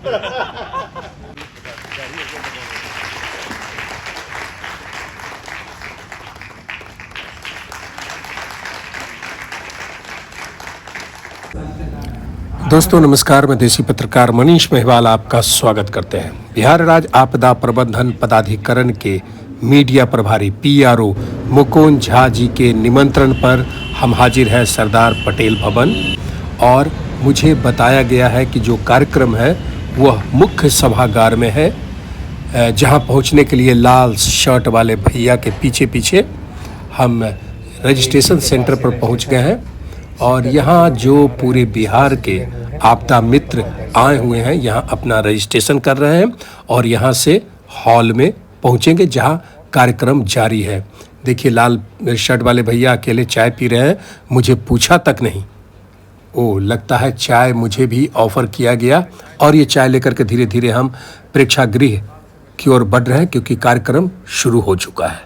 दोस्तों नमस्कार, मैं देसी पत्रकार मनीष महिवाल आपका स्वागत करते हैं। बिहार राज्य आपदा प्रबंधन पदाधिकरण के मीडिया प्रभारी PRO मुकुंद झा जी के निमंत्रण पर हम हाजिर हैं सरदार पटेल भवन, और मुझे बताया गया है कि जो कार्यक्रम है वह मुख्य सभागार में है, जहां पहुंचने के लिए लाल शर्ट वाले भैया के पीछे पीछे हम रजिस्ट्रेशन सेंटर पर पहुंच गए हैं। और यहाँ जो पूरे बिहार के आपदा मित्र आए हुए हैं यहाँ अपना रजिस्ट्रेशन कर रहे हैं और यहाँ से हॉल में पहुँचेंगे जहाँ कार्यक्रम जारी है। देखिए लाल शर्ट वाले भैया अकेले चाय पी रहे हैं, मुझे पूछा तक नहीं। ओ लगता है चाय मुझे भी ऑफ़र किया गया, और ये चाय लेकर के धीरे धीरे हम प्रेक्षागृह की ओर बढ़ रहे हैं क्योंकि कार्यक्रम शुरू हो चुका है।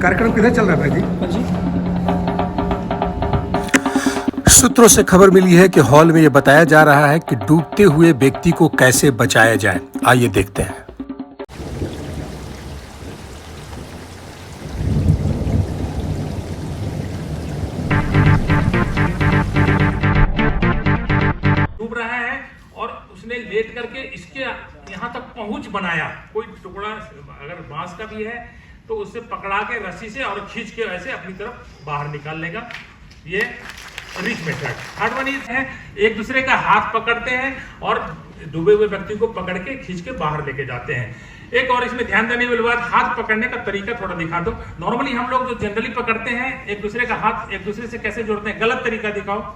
कार्यक्रम किधर चल रहा है भाई जी? सूत्रों से खबर मिली है कि हॉल में यह बताया जा रहा है कि डूबते हुए व्यक्ति को कैसे बचाया जाए। आइए देखते हैं। डूब रहा है और उसने लेट करके इसके यहाँ तक पहुंच बनाया। कोई टुकड़ा अगर बांस का भी है तो उससे पकड़ा के रस्सी से और खींच के ऐसे अपनी तरफ बाहर निकाल लेगा। ये rich method. Third one is है एक दूसरे का हाथ पकड़ते हैं और डूबे हुए व्यक्ति को पकड़ के खींच के बाहर लेके जाते हैं। एक और इसमें ध्यान देने वाली बात, हाथ पकड़ने का तरीका थोड़ा दिखा दो। नॉर्मली हम लोग जो जनरली पकड़ते हैं एक दूसरे का हाथ एक दूसरे से कैसे जोड़ते हैं, गलत तरीका दिखाओ।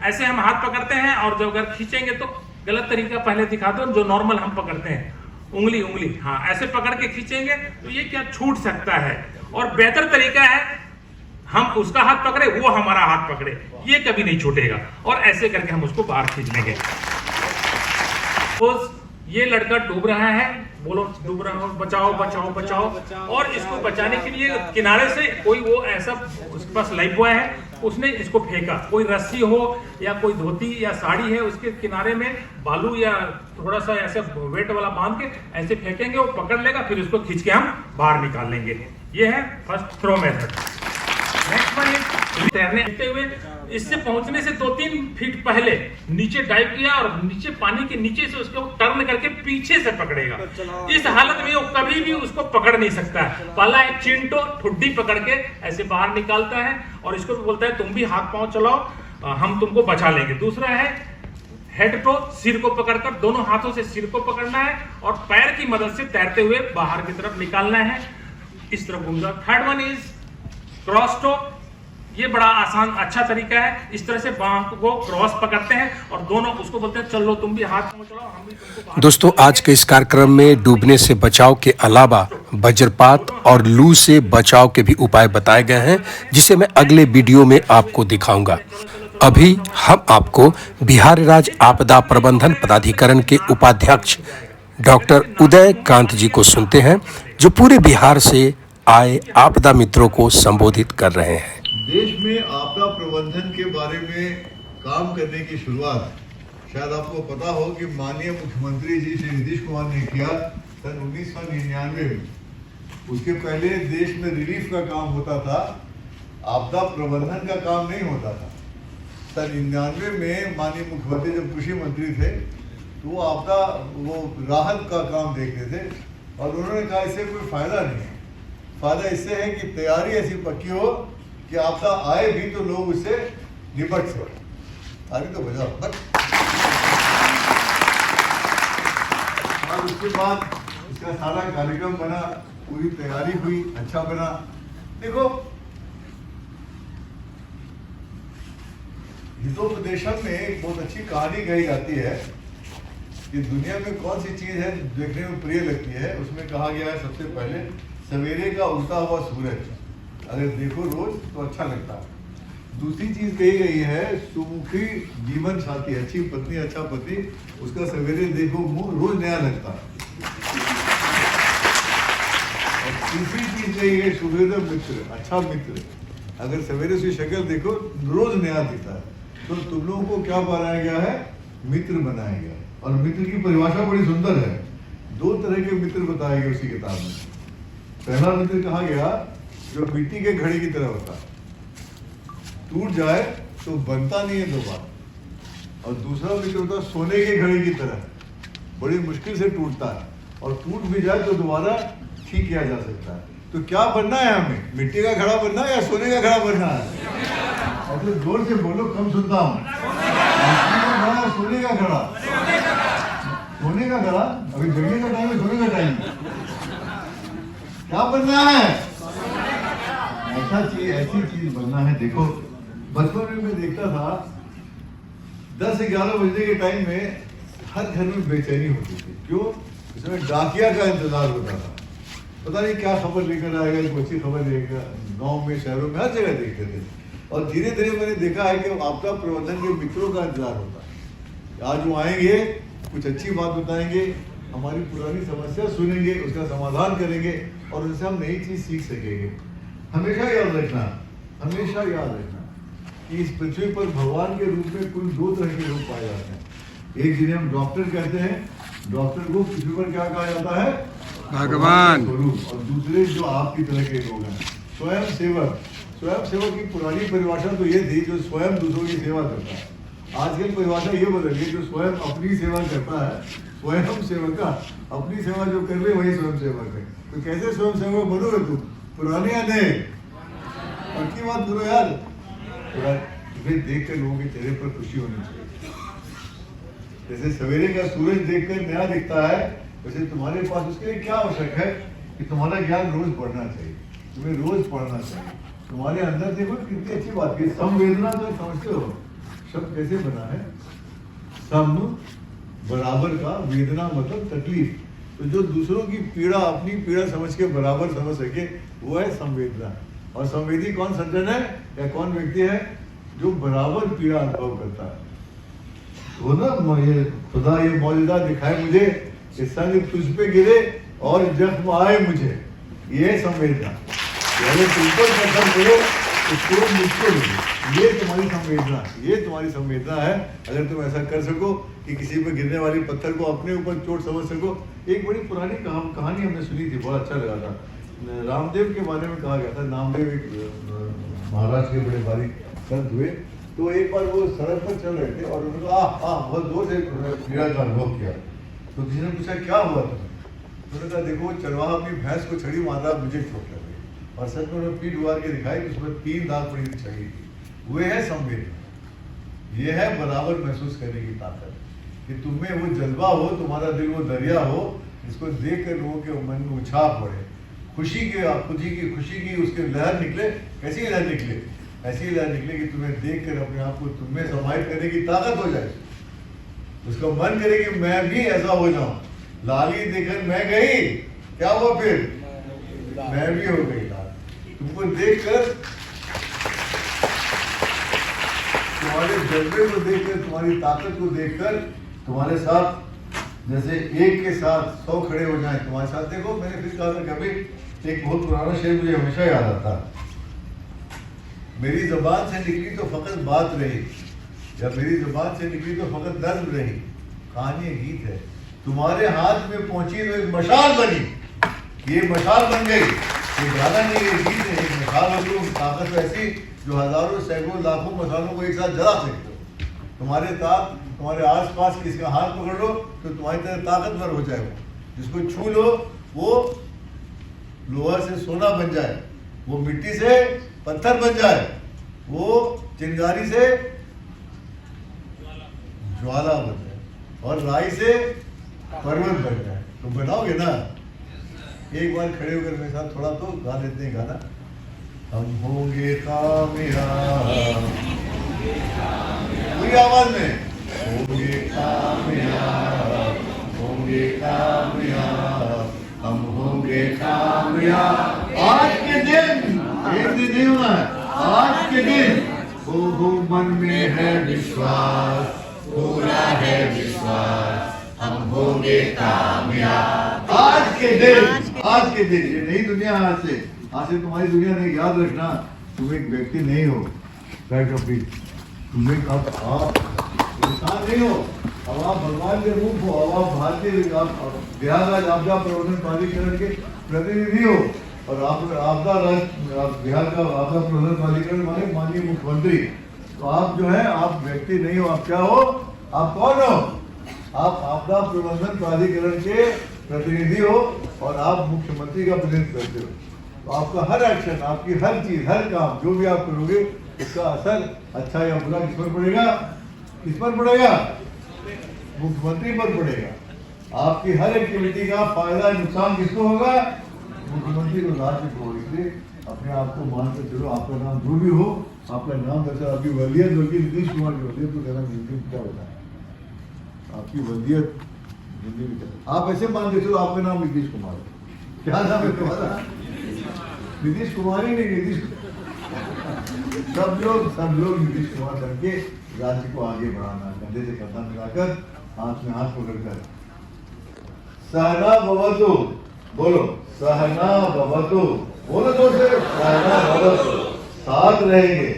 ऐसे हम हाथ पकड़ते हैं और जब अगर खींचेंगे तो गलत तरीका पहले दिखा दो, जो नॉर्मल हम पकड़ते हैं उंगली हाँ ऐसे पकड़ के खींचेंगे तो ये क्या छूट सकता है। और बेहतर तरीका है हम उसका हाथ पकड़े वो हमारा हाथ पकड़े, ये कभी नहीं छूटेगा। और ऐसे करके हम उसको बाहर खींच लेंगे। ये लड़का डूब रहा है, बोलो डूब रहा हो, बचाओ बचाओ बचाओ। और इसको बचाने के लिए किनारे से कोई वो ऐसा उसके पास लाइफ बॉय है, उसने इसको फेंका। कोई रस्सी हो या कोई धोती या साड़ी है उसके किनारे में बालू या थोड़ा सा ऐसे वेट वाला बांध के ऐसे फेंकेंगे, वो पकड़ लेगा, फिर उसको खींच के हम बाहर निकाल लेंगे। ये है first throw method. Next one तैरने हुए इससे पहुंचने से 2-3 फीट पहले नीचे डाइव किया और नीचे पानी के नीचे से उसको टर्न करके पीछे से पकड़ेगा। इस हालत में वो कभी भी उसको पकड़ नहीं सकता है। पहला एक चिंटो ठुड्डी पकड़ के ऐसे बाहर निकालता है और इसको बोलता है तुम भी हाथ पांव चलाओ, हम तुमको बचा लेंगे। दूसरा है हेड टो, सिर को पकड़कर दोनों हाथों से सिर को पकड़ना है और पैर की मदद से तैरते हुए बाहर की तरफ निकालना है, इस तरफ घूमना। थर्ड वन इज क्रॉस टोक। ये बड़ा आसान अच्छा तरीका है। इस तरह से बांह को क्रॉस पकड़ते हैं और दोनों उसको बोलते हैं चलो तुम भी हाथ में चलाओ, हम भी तुमको। दोस्तों आज के इस कार्यक्रम में डूबने से बचाव के अलावा वज्रपात और लू से बचाव के भी उपाय बताए गए हैं, जिसे मैं अगले वीडियो में आपको दिखाऊंगा। अभी हम आपको बिहार राज्य आपदा प्रबंधन पदाधिकरण के उपाध्यक्ष डॉक्टर उदय कांत जी को सुनते हैं, जो पूरे बिहार से आए आपदा मित्रों को संबोधित कर रहे हैं। देश में आपदा प्रबंधन के बारे में काम करने की शुरुआत शायद आपको पता हो कि माननीय मुख्यमंत्री जी श्री नीतीश कुमार ने किया सन 1999 में। उसके पहले देश में रिलीफ का काम होता था, आपदा प्रबंधन का काम नहीं होता था। सन 99 में माननीय मुख्यमंत्री जब कृषि मंत्री थे तो वो आपदा राहत का काम देखते थे और उन्होंने कहा इससे कोई फायदा नहीं है। फायदा इससे है कि तैयारी ऐसी पक्की हो कि आपदा आए भी तो लोग उससे निपट सके। आगे तो बजाओ बस। और उसके बाद इसका सारा कार्यक्रम बना, पूरी तैयारी हुई, अच्छा बना। देखो हितोपदेशम में एक बहुत अच्छी कहानी कही जाती है कि दुनिया में कौन सी चीज है देखने में प्रिय लगती है। उसमें कहा गया है सबसे पहले सवेरे का उगता हुआ सूरज, अगर देखो रोज तो अच्छा लगता है। दूसरी चीज कही गई है सुमुखी जीवन साथी, अच्छी पत्नी अच्छा पति, उसका सवेरे देखो मुंह रोज नया लगता है। और तीसरी चीज कही गई सुवेद मित्र, अच्छा मित्र, अगर सवेरे से शक्ल देखो रोज नया दिखता है। तो तुम लोगों को क्या बनाया गया है, मित्र बनाएगा। और मित्र की परिभाषा बड़ी सुंदर है। 2 तरह के मित्र बताए गए उसी किताब में। पहला मित्र कहा गया जो मिट्टी के घड़े की तरह होता है, टूट जाए तो बनता नहीं है दोबारा। और दूसरा मित्र होता है सोने के घड़े की तरह, बड़ी मुश्किल से टूटता है और टूट भी जाए तो दोबारा ठीक किया जा सकता है। तो क्या बनना है हमें, मिट्टी का घड़ा बनना है या सोने का घड़ा बनना है? और तो जोर से बोलो, कम सुनता हूँ। मिट्टी का घड़ा, सोने का घड़ा? सोने का घड़ा। अभी जगने का टाइम है, सोने का टाइम है। क्या बनना है? ऐसी चीज बनना है। देखो बचपन में मैं देखता था 10-11 बजने के टाइम में हर घर में बेचैनी होती थी। क्यों? इसमें डाकिया का इंतजार होता था। पता नहीं क्या खबर लेकर आएगा, कोई अच्छी खबर लेगा। गांव में, शहरों में, हर जगह देखते थे। और धीरे धीरे मैंने देखा है कि आपदा प्रबंधन के मित्रों का इंतजार होता है। आज वो आएंगे, कुछ अच्छी बात बताएंगे, हमारी पुरानी समस्या सुनेंगे, उसका समाधान करेंगे और उनसे हम नई चीज सीख सकेंगे। हमेशा याद रखना, हमेशा याद रखना कि इस पृथ्वी पर भगवान के रूप में कुल 2 तरह के लोग पाए जाते हैं। एक जिन्हें हम डॉक्टर कहते हैं, डॉक्टर को पृथ्वी पर क्या कहा जाता है? भगवान स्वरूप। और दूसरे जो आपकी तरह के लोग हैं, स्वयं सेवक। स्वयं सेवक की पुरानी परिभाषा तो ये थी जो स्वयं दूसरों की सेवा करता है। आजकल परिभाषा ये बदल गई, जो स्वयं अपनी सेवा करता है, स्वयं सेवक का। अपनी सेवा जो कर ले वही स्वयं सेवक है। तो कैसे स्वयं सेवक बनोगे तुम? पुराने या नए? पक्की बात करो यार। तुम्हें देख कर लोगों के चेहरे पर खुशी होनी चाहिए। जैसे सवेरे का सूरज देखकर नया दिखता है, वैसे तुम्हारे पास उसके लिए क्या आवश्यक है कि तुम्हारा ज्ञान रोज बढ़ना चाहिए, तुम्हें रोज पढ़ना चाहिए। तुम्हारे अंदर देखो कितनी अच्छी बात है। संवेदना तो समझते हो शब्द कैसे बना है? सम बराबर का, वेदना मतलब तकलीफ। तो जो दूसरों की पीड़ा अपनी पीड़ा समझ के बराबर समझ सके वो है संवेदना। और संवेदी कौन सज्जन है या कौन व्यक्ति है? जो बराबर पीड़ा अनुभव करता है। वो ना ये खुदा ये मौजूदा दिखाए मुझे कि संग तुझ पे गिरे और जख्म आए मुझे, ये संवेदना। अगर तुम पर पत्थर पड़े तो चोट मुझको लगे, ये तुम्हारी संवेदना, ये तुम्हारी संवेदना है। अगर तुम ऐसा कर सको कि किसी पर गिरने वाली पत्थर को अपने ऊपर चोट समझ सको। एक बड़ी पुरानी कहानी हमने सुनी थी, बहुत अच्छा लगा था। रामदेव के बारे में कहा गया था। नामदेव एक महाराज के बड़े भारी संत हुए। तो एक बार वो सड़क पर चल रहे थे और उन्होंने बहुत जोर से पीड़ा का अनुभव किया। तो किसी ने पूछा क्या हुआ था? उन्होंने कहा देखो चरवाहा अपनी भैंस को छड़ी मार रहा, मुझे चोट लग गई। और सच में उन्होंने पीठ उबार के दिखाई कि उसमें 3 दाग पड़ी हुई छड़ी थी। वो है संवेदना। ये है बराबर महसूस करने की ताकत कि तुम में वो जज्बा हो, तुम्हारा दिल वो दरिया हो जिसको देख कर लोगों के मन में उछाप पड़े, खुशी की उसके लहर निकले। कैसी लहर निकले? ऐसी लहर निकले कि तुम्हें देख कर अपने आप को तुम में समाहित करने की ताकत हो जाए। उसका मन करे कि मैं भी ऐसा हो जाऊं। लाली देखकर मैं गई, क्या हुआ फिर? मैं भी हो गई लाल। तुमको देखकर, तुम्हारे जज्बे को देखकर, तुम्हारी ताकत को देखकर, तुम्हारे साथ जैसे एक के साथ 100 खड़े हो जाएं तुम्हारे साथ। देखो मैंने फिर कहा था कभी, एक बहुत पुराना शेर मुझे हमेशा याद आता है। मेरी जुबान से निकली तो फकत बात रही, या मेरी जुबान से निकली तो फकत दर्द रही। कहानी गीत है। तुम्हारे हाथ में पहुंची तो एक मशाल बनी, ये मशाल बन गई। ये गाना नहीं, ये गीत है। एक मशाल हो तो ताकत ऐसी जो हजारों सैकड़ों लाखों मसालों को एक साथ जला सकते हो। तुम्हारे आसपास किसी का हाथ पकड़ लो तो तुम्हारी तरह ताकतवर हो जाए। वो जिसको छू लो वो लोहा से सोना बन जाए, वो मिट्टी से पत्थर बन जाए, वो चिंगारी से ज्वाला बन जाए और राई से पर्वत बन जाए। तो बनाओगे ना? एक बार खड़े होकर मेरे साथ थोड़ा तो गा लेते हैं गाना। हम होंगे कामयाब, पूरी आवाज में होंगे कामयाब, होंगे कामयाब, हम होंगे कामयाब। आज के दिन, एक दिन नहीं होना है, आज के दिन हो मन में है विश्वास, पूरा है विश्वास, हम होंगे कामयाब। आज के दिन, आज के दिन, ये नई दुनिया है। आज से तुम्हारी दुनिया नहीं। याद रखना तुम एक व्यक्ति नहीं हो, तुम एक आप इंसान नहीं हो, अब आप भगवान के रूप हो, अब आप भारतीय बिहार राज्य आपदा प्रबंधन प्राधिकरण के प्रतिनिधि हो, और आप बिहार का आपदा प्रबंधन प्राधिकरण माने माननीय मुख्यमंत्री। तो आप जो है, आप व्यक्ति नहीं हो, आप क्या हो, आप कौन हो? आप आपदा प्रबंधन प्राधिकरण के प्रतिनिधि हो और आप मुख्यमंत्री का प्रतिनिधित्व करते हो। तो आपका हर एक्शन, आपकी हर चीज, हर काम जो भी आप करोगे, उसका असर अच्छा या बुरा किस पर पड़ेगा? किस पर पड़ेगा? मुख्यमंत्री पर पड़ेगा। आपकी हर एक्टिविटी का फायदा नुकसान किसको होगा? मुख्यमंत्री को, राज्य को। इसलिए अपने आप को मानकर चलो, आपका नाम जो भी हो, आपका नाम दरअसल आपकी वलीयत बल्कि नीतीश कुमार की वलीयत को कहना हिंदी में क्या होता है? आपकी वलीयत हिंदी में क्या? आप ऐसे मान के चलो आपका नाम नीतीश कुमार है। क्या नाम है तुम्हारा? नीतीश कुमार ही नहीं, नीतीश सब लोग नीतीश कुमार करके राज्य को आगे बढ़ाना, कंधे से कंधा मिलाकर, हाथ में हाथ पकड़कर। सहना भवतु, बोलो सहना भवतु, बोलो जोर से, सहना भवतु, साथ रहेंगे,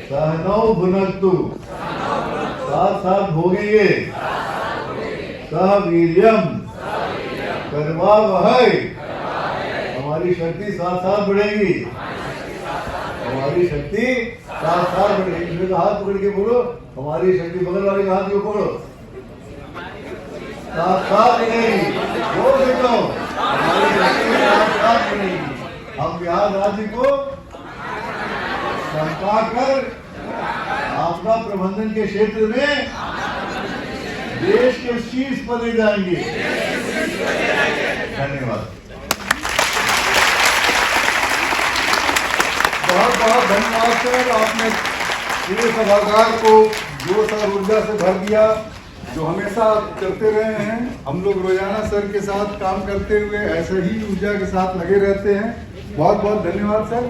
सहनौ भुनक्तु, साथ साथ भोगेंगे, सह वीर्यम करवावहै, हमारी शक्ति साथ साथ बढ़ेगी, हमारी शक्ति साथ साथ बढ़ेगी। इसमें हाथ पकड़ के बोलो, हमारी शक्ति, बगल वाले का हाथ को पकड़ो, साथ साथ बढ़ेगी, बोल सकते हो, हमारी शक्ति साथ साथ बढ़ेगी। हम बिहार राज्य को संपा कर आपदा प्रबंधन के क्षेत्र में देश के शीर्ष पर ले जाएंगे। धन्यवाद, बहुत बहुत धन्यवाद सर। आपने पूरे सभागार को जोश और ऊर्जा से भर दिया, जो हमेशा करते रहे हैं। हम लोग रोजाना सर के साथ काम करते हुए ऐसे ही ऊर्जा के साथ लगे रहते हैं। बहुत बहुत धन्यवाद सर।